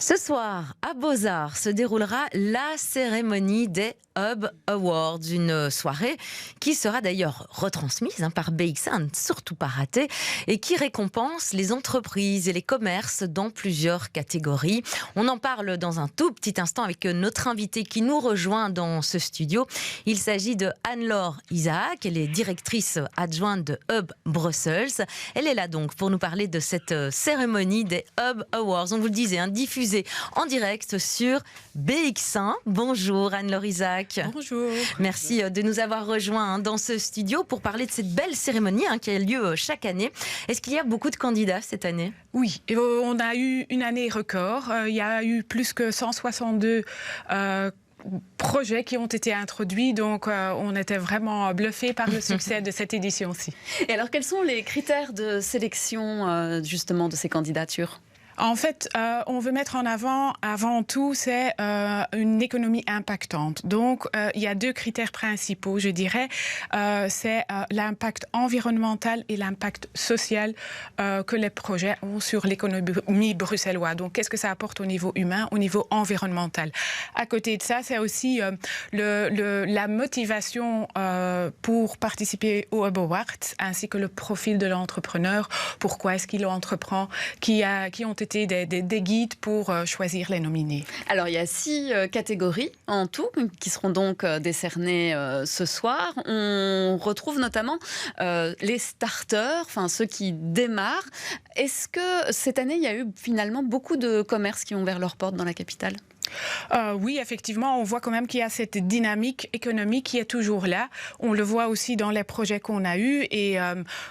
Ce soir, à Beaux-Arts, se déroulera la cérémonie des Hub Awards, une soirée qui sera d'ailleurs retransmise par BX1, ne surtout pas ratée, et qui récompense les entreprises et les commerces dans plusieurs catégories. On en parle dans un tout petit instant avec notre invitée qui nous rejoint dans ce studio. Il s'agit de Anne-Laure Isaac, elle est directrice adjointe de Hub Brussels. Elle est là donc pour nous parler de cette cérémonie des Hub Awards. On vous le disait, diffusée en direct sur BX1. Bonjour Anne-Laure Isaac. Bonjour. Merci de nous avoir rejoints dans ce studio pour parler de cette belle cérémonie qui a lieu chaque année. Est-ce qu'il y a beaucoup de candidats cette année ? Oui, on a eu une année record. Il y a eu plus que 162 projets qui ont été introduits, donc on était vraiment bluffés par le succès de cette édition-ci. Et alors, quels sont les critères de sélection justement de ces candidatures ? En fait, on veut mettre en avant tout, c'est une économie impactante. Donc, il y a deux critères principaux, je dirais. C'est l'impact environnemental et l'impact social que les projets ont sur l'économie bruxelloise. Donc, qu'est-ce que ça apporte au niveau humain, au niveau environnemental. À côté de ça, c'est aussi la motivation pour participer au Hub Awards, ainsi que le profil de l'entrepreneur. Pourquoi est-ce qu'il entreprend, qui ont été des guides pour choisir les nominés. Alors, il y a 6 catégories en tout qui seront donc décernées ce soir. On retrouve notamment les starters, enfin ceux qui démarrent. Est-ce que cette année, il y a eu finalement beaucoup de commerces qui ont ouvert leurs portes dans la capitale ? Oui, effectivement, on voit quand même qu'il y a cette dynamique économique qui est toujours là. On le voit aussi dans les projets qu'on a eus. Et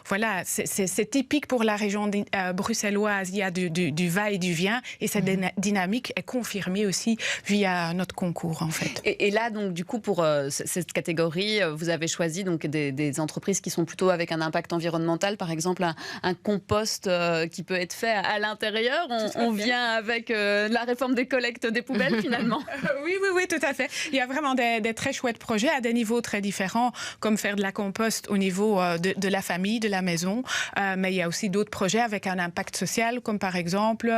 voilà, c'est typique pour la région bruxelloise. Il y a du va et du vient. Et cette dynamique est confirmée aussi via notre concours, en fait. Et là, donc, du coup, pour cette catégorie, vous avez choisi donc, des entreprises qui sont plutôt avec un impact environnemental. Par exemple, un compost qui peut être fait à l'intérieur. On vient avec la réforme des collectes des poubelles. Finalement. Oui, tout à fait. Il y a vraiment des très chouettes projets à des niveaux très différents, comme faire de la compost au niveau de la famille, de la maison. Mais il y a aussi d'autres projets avec un impact social, comme par exemple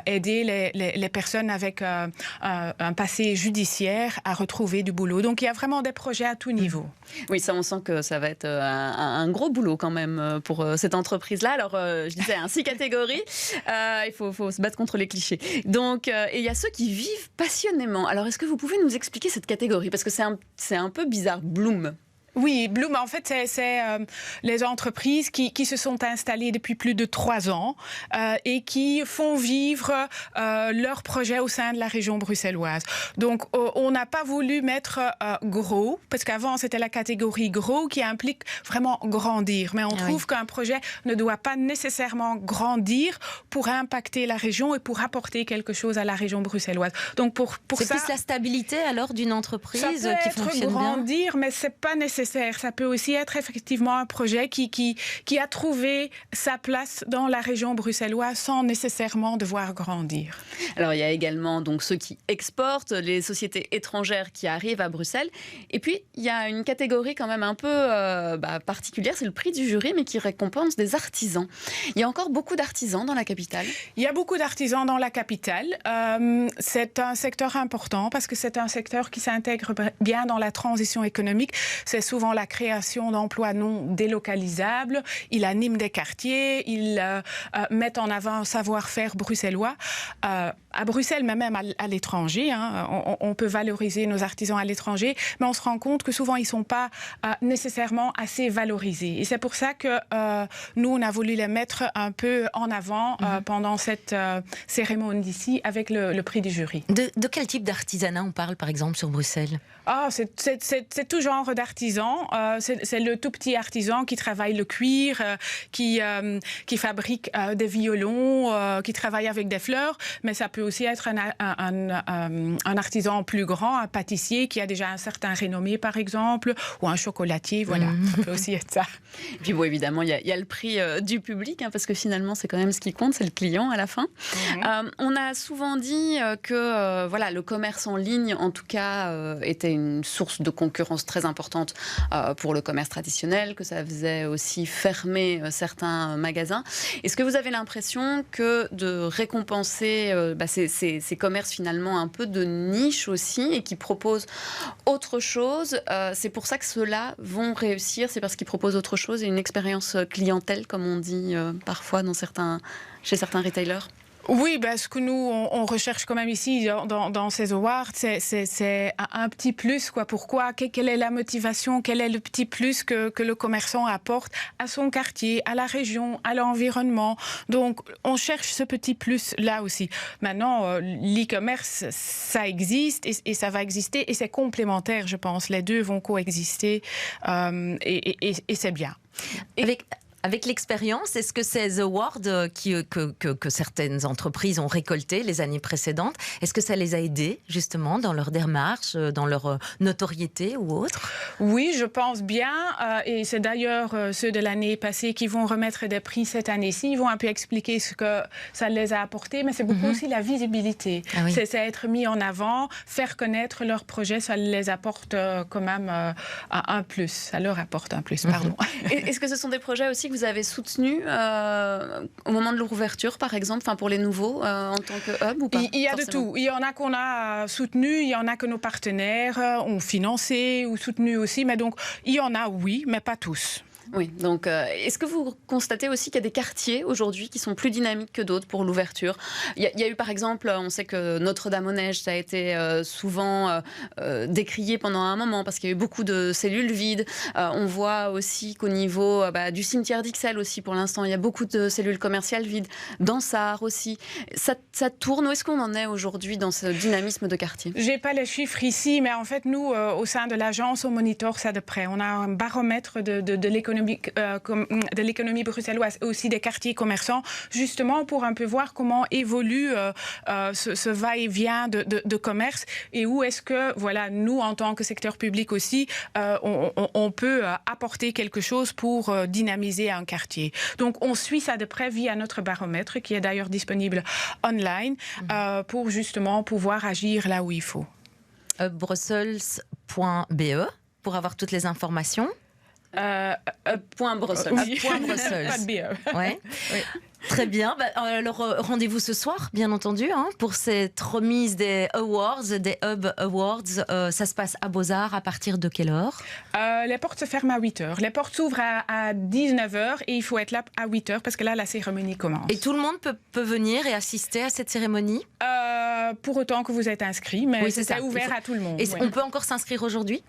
aider les personnes avec un passé judiciaire à retrouver du boulot. Donc il y a vraiment des projets à tout niveau. Oui, ça, on sent que ça va être un gros boulot quand même pour cette entreprise-là. Alors, je disais, 6 catégories. Il faut se battre contre les clichés. Donc, et il y a ceux qui vivent passionnément. Alors, est-ce que vous pouvez nous expliquer cette catégorie ? Parce que c'est un peu bizarre. Bloom. Oui, Bloom, en fait, c'est les entreprises qui se sont installées depuis plus de 3 ans et qui font vivre leurs projets au sein de la région bruxelloise. Donc, on n'a pas voulu mettre gros, parce qu'avant, c'était la catégorie gros qui implique vraiment grandir. Mais on trouve qu'un projet ne doit pas nécessairement grandir pour impacter la région et pour apporter quelque chose à la région bruxelloise. Donc, pour c'est ça... plus la stabilité, alors, d'une entreprise qui fonctionne bien ? Ça peut être grandir, mais c'est pas nécessaire. Ça peut aussi être effectivement un projet qui a trouvé sa place dans la région bruxelloise sans nécessairement devoir grandir. Alors il y a également donc ceux qui exportent, les sociétés étrangères qui arrivent à Bruxelles. Et puis il y a une catégorie quand même un peu particulière, c'est le prix du jury, mais qui récompense des artisans. Il y a encore beaucoup d'artisans dans la capitale ? Il y a beaucoup d'artisans dans la capitale. C'est un secteur important parce que c'est un secteur qui s'intègre bien dans la transition économique. C'est souvent la création d'emplois non délocalisables. Il anime des quartiers, il met en avant un savoir-faire bruxellois. À Bruxelles, mais même à l'étranger, on peut valoriser nos artisans à l'étranger, mais on se rend compte que souvent, ils ne sont pas nécessairement assez valorisés. Et c'est pour ça que nous, on a voulu les mettre un peu en avant pendant cette cérémonie d'ici avec le prix du jury. De quel type d'artisanat on parle, par exemple, sur Bruxelles ? C'est tout genre d'artisans. C'est le tout petit artisan qui travaille le cuir, qui fabrique des violons, qui travaille avec des fleurs, mais ça peut aussi être un artisan plus grand, un pâtissier qui a déjà un certain renommé, par exemple, ou un chocolatier, voilà, ça peut aussi être ça. Et puis bon, évidemment, il y a le prix du public, parce que finalement, c'est quand même ce qui compte, c'est le client à la fin. On a souvent dit que le commerce en ligne, en tout cas, était une source de concurrence très importante pour le commerce traditionnel, que ça faisait aussi fermer certains magasins. Est-ce que vous avez l'impression que de récompenser ces commerces finalement un peu de niche aussi et qui proposent autre chose, c'est pour ça que ceux-là vont réussir, c'est parce qu'ils proposent autre chose et une expérience clientèle, comme on dit parfois chez certains retailers? Oui, ce que nous, on recherche quand même ici dans ces awards, c'est un petit plus. Pourquoi? Quelle est la motivation? Quel est le petit plus que le commerçant apporte à son quartier, à la région, à l'environnement? Donc, on cherche ce petit plus-là aussi. Maintenant, l'e-commerce, ça existe et ça va exister et c'est complémentaire, je pense. Les deux vont coexister et c'est bien. Avec l'expérience, est-ce que ces awards que certaines entreprises ont récoltés les années précédentes, est-ce que ça les a aidés justement dans leur démarche, dans leur notoriété ou autre? Oui, je pense bien. Et c'est d'ailleurs ceux de l'année passée qui vont remettre des prix cette année-ci. Ils vont un peu expliquer ce que ça les a apporté, mais c'est beaucoup aussi la visibilité. Ah oui. C'est être mis en avant, faire connaître leur projet, ça les apporte quand même un plus. Ça leur apporte un plus, pardon. Est-ce que ce sont des projets aussi que vous avez soutenus au moment de leur ouverture, par exemple, pour les nouveaux en tant que hub ou pas? Il y a de tout. Il y en a qu'on a soutenus, il y en a que nos partenaires ont financé ou soutenu aussi. Mais donc, il y en a, oui, mais pas tous. Oui, donc est-ce que vous constatez aussi qu'il y a des quartiers aujourd'hui qui sont plus dynamiques que d'autres pour l'ouverture? Il y a eu par exemple, on sait que Notre-Dame-aux-Neiges, ça a été souvent décrié pendant un moment parce qu'il y a eu beaucoup de cellules vides. On voit aussi qu'au niveau du cimetière d'Ixelles aussi, pour l'instant, il y a beaucoup de cellules commerciales vides. Dansard aussi. Ça tourne. Où est-ce qu'on en est aujourd'hui dans ce dynamisme de quartier? J'ai pas les chiffres ici, mais en fait, nous, au sein de l'agence, on monitore ça de près. On a un baromètre de l'économie bruxelloise et aussi des quartiers commerçants, justement pour un peu voir comment évolue ce va-et-vient de commerce et où est-ce que, nous, en tant que secteur public aussi, on peut apporter quelque chose pour dynamiser un quartier. Donc, on suit ça de près via notre baromètre, qui est d'ailleurs disponible online, pour justement pouvoir agir là où il faut. Brussels.be pour avoir toutes les informations. Point Brussels. Oui. Point Brussels. Pas de BE. Ouais. Oui. Très bien. Alors, rendez-vous ce soir, bien entendu, pour cette remise des Awards, des Hub Awards. Ça se passe à Beaux-Arts à partir de quelle heure? Les portes se ferment à 8h. Les portes s'ouvrent à 19h et il faut être là à 8h parce que là, la cérémonie commence. Et tout le monde peut venir et assister à cette cérémonie? Pour autant que vous êtes inscrit, mais oui, c'est ouvert à tout le monde. Et on peut encore s'inscrire aujourd'hui?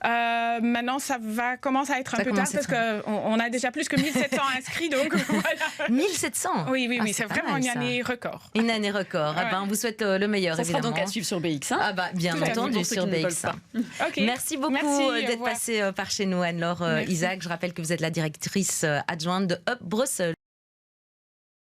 Maintenant, ça va commencer à être un peu tard parce qu'on a déjà plus que 1700 inscrits. Donc voilà. 1700? Oui, c'est vraiment une année record. Une année record. Ouais. On vous souhaite le meilleur, ça évidemment. Ça sera donc à suivre sur BX1. Bien entendu, sur BX1. Okay. Merci beaucoup d'être passé par chez nous, Anne-Laure Isaac. Je rappelle que vous êtes la directrice adjointe de Hub Bruxelles.